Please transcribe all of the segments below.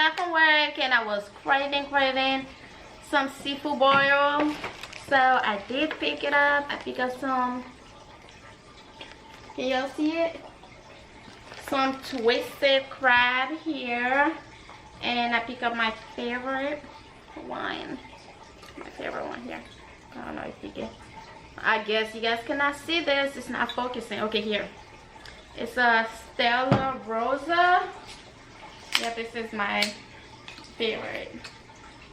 back from work and I was craving some seafood boil. So I did pick it up. I picked up some, can y'all see it? Some twisted crab here. And I picked up my favorite wine. My favorite one here. I don't know if you can. I guess you guys cannot see this. It's not focusing. Okay, here. It's a Stella Rosa. Yeah, this is my favorite.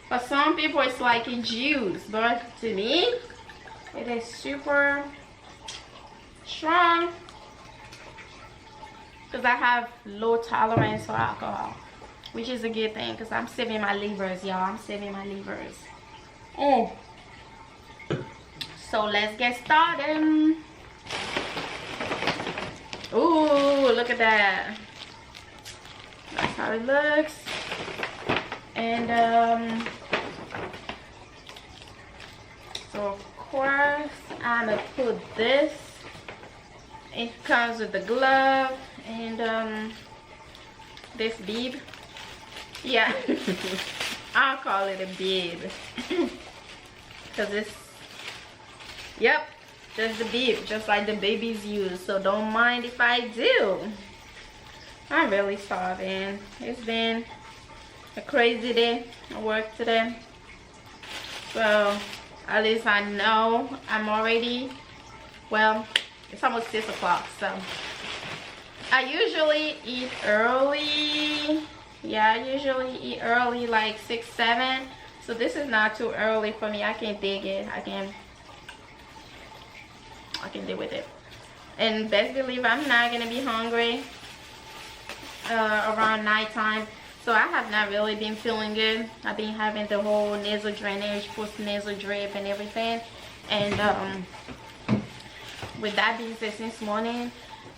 For some people, it's like a juice, but to me, it is super strong because I have low tolerance for alcohol, which is a good thing because I'm saving my livers, y'all. I'm saving my livers. Oh. So let's get started. Ooh, look at that. That's how it looks. And so of course I'm gonna put this. It comes with the glove and this bib. Yeah. I'll call it a bib. Cause it's, yep, just the bib, just like the babies use. So don't mind if I do. I'm really starving. It's been a crazy day at work today. So at least I know I'm already, well, it's almost 6 o'clock. So I usually eat early. Yeah, I usually eat early, like 6, 7. So this is not too early for me. I can dig it. I can deal with it. And best believe I'm not gonna be hungry around nighttime. So I have not really been feeling good. I've been having the whole nasal drainage, post nasal drip and everything. And with that being said, since morning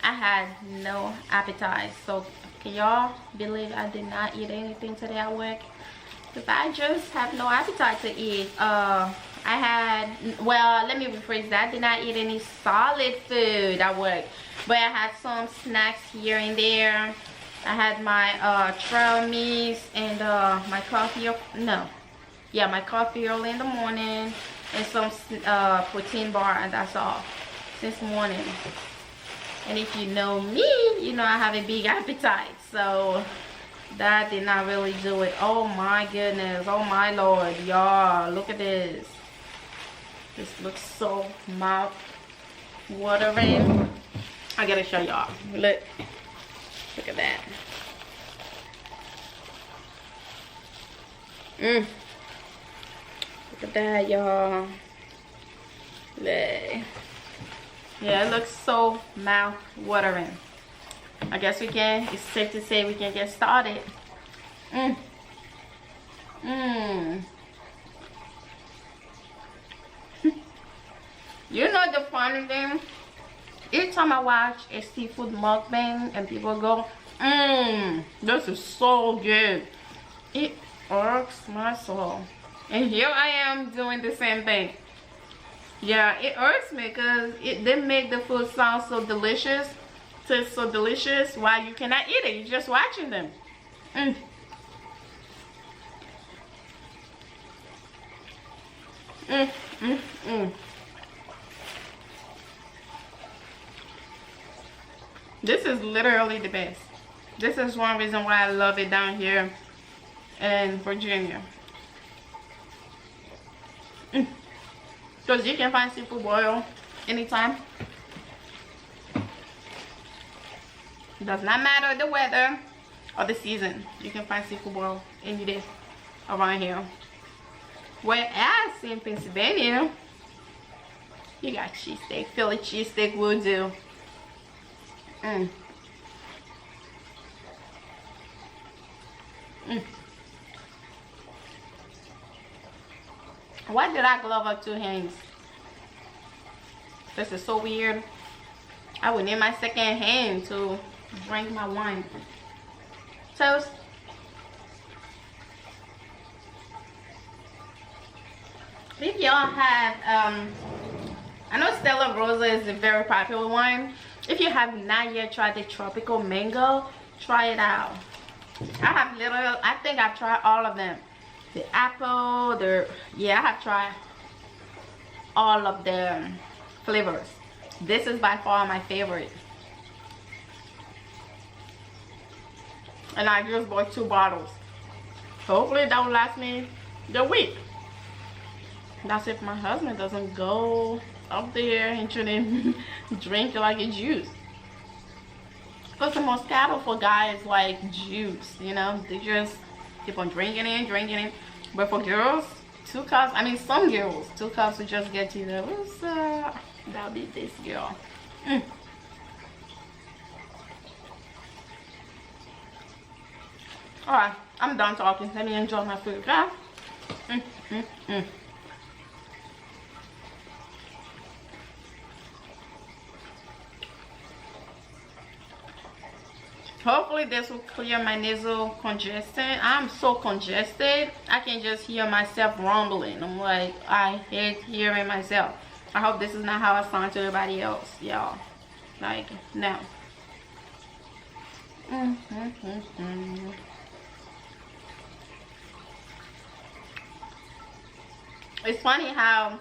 I had no appetite. So can y'all believe I did not eat anything today at work? Because I just have no appetite to eat. I had, well, let me rephrase that. I did not eat any solid food at work, but I had some snacks here and there. I had my trail mix and my coffee. No, yeah, my coffee early in the morning and some protein bar, and that's all since morning. And if you know me, you know I have a big appetite. So that did not really do it. Oh my goodness. Oh my Lord. Y'all, look at this. This looks so mouth watering. I gotta show y'all. Look. Look at that. Look at that, y'all. Look. Yeah, it looks so mouth watering. I guess we can, it's safe to say we can get started. You know the funny thing? Each time I watch a seafood mukbang and people go, this is so good. It irks my soul. And here I am doing the same thing. Yeah, it irks me because they make the food sound so delicious. Tastes so delicious while you cannot eat it. You're just watching them. This is literally the best. This is one reason why I love it down here in Virginia. Because you can find seafood boil anytime. It does not matter the weather or the season. You can find seafood boil any day around here. Whereas in Pennsylvania, you got cheesesteak. Philly cheesesteak will do. Why did I glove up 2 hands? This is so weird. I would need my second hand to drink my wine. Toast. If y'all have, I know Stella Rosa is a very popular wine. If you have not yet tried the tropical mango, try it out. I have little, I think I've tried all of them. The apple, yeah, I have tried all of the flavors. This is by far my favorite. And I just bought 2 bottles. Hopefully that will last me the week. That's if my husband doesn't go up there and try to drink it like a juice. Because the Moscato for guys like juice, you know, they just keep on drinking it. But for girls, 2 cups, I mean some girls, 2 cups will just get you there. That'll be this girl. Alright, I'm done talking. Let me enjoy my food, okay? Hopefully this will clear my nasal congestion. I'm so congested, I can just hear myself rumbling. I'm like, I hate hearing myself. I hope this is not how I sound to everybody else, y'all. Like, no. It's funny how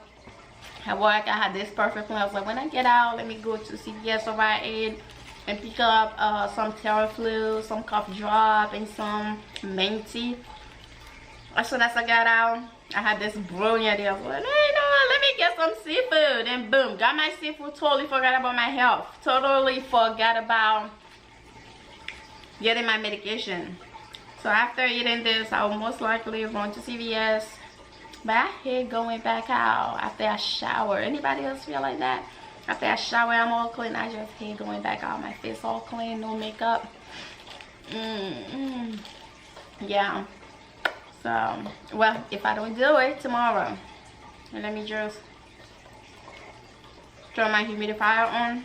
at work I had this perfect plan. I was like, when I get out, let me go to CVS or Rite Aid and pick up some Theraflu, some cough drop, and some minty. As soon as I got out, I had this brilliant idea. I was like, hey, no, let me get some seafood. And boom, got my seafood. Totally forgot about my health. Totally forgot about getting my medication. So after eating this, I will most likely run to CVS. But I hate going back out after I shower. Anybody else feel like that? After I shower, I'm all clean. I just hate going back out. My face all clean, no makeup. Yeah. So, well, if I don't do it tomorrow, let me just turn my humidifier on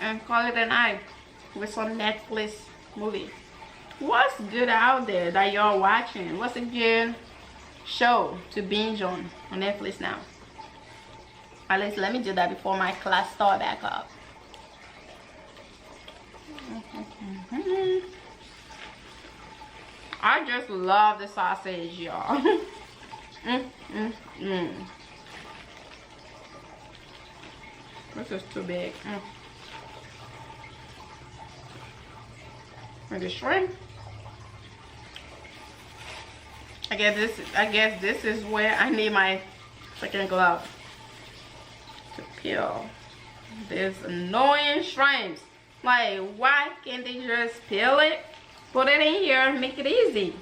and call it a night with some Netflix movie. What's good out there that y'all watching? What's a good show to binge on Netflix now? At least let me do that before my class start back up. I just love the sausage, y'all. This is too big. And the shrimp. I guess this is where I need my second glove to peel this annoying shrimps. Like, why can't they just peel it, put it in here, and make it easy?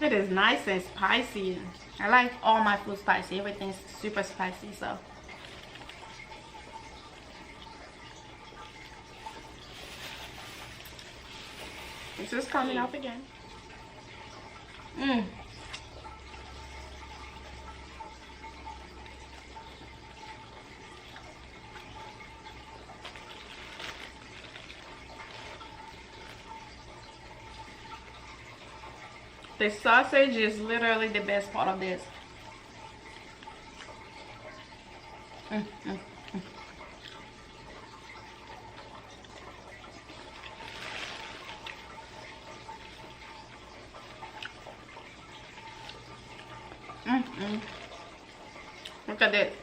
It is nice and spicy. I like all my food spicy. Everything's super spicy, so. It's just coming up again. The sausage is literally the best part of this. Look at this.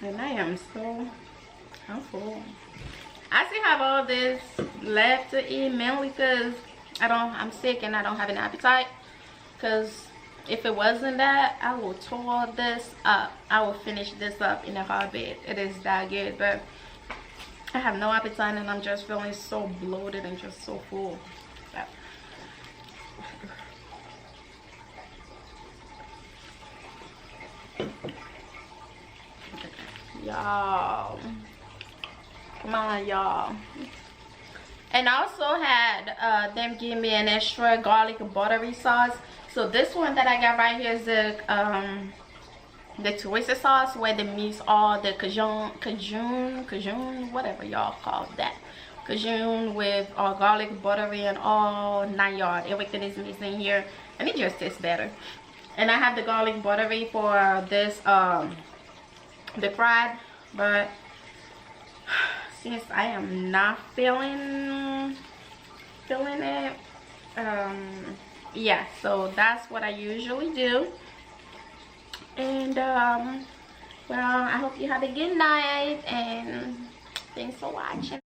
And I am so full. I still have all this left to eat, mainly because I'm sick and I don't have an appetite. Because if it wasn't that, I will tore this up. I will finish this up in a heartbeat. It is that good, but I have no appetite and I'm just feeling so bloated and just so full. Y'all, come on, y'all. And I also had them give me an extra garlic buttery sauce. So this one that I got right here is the oyster sauce, where they mix all the Cajun, whatever y'all call that, Cajun with garlic buttery and all 9 yards. Everything is mixed in here and it just tastes better. And I have the garlic buttery for this the fried, but since I am not feeling it, yeah, so that's what I usually do. And well, I hope you have a good night and thanks for watching.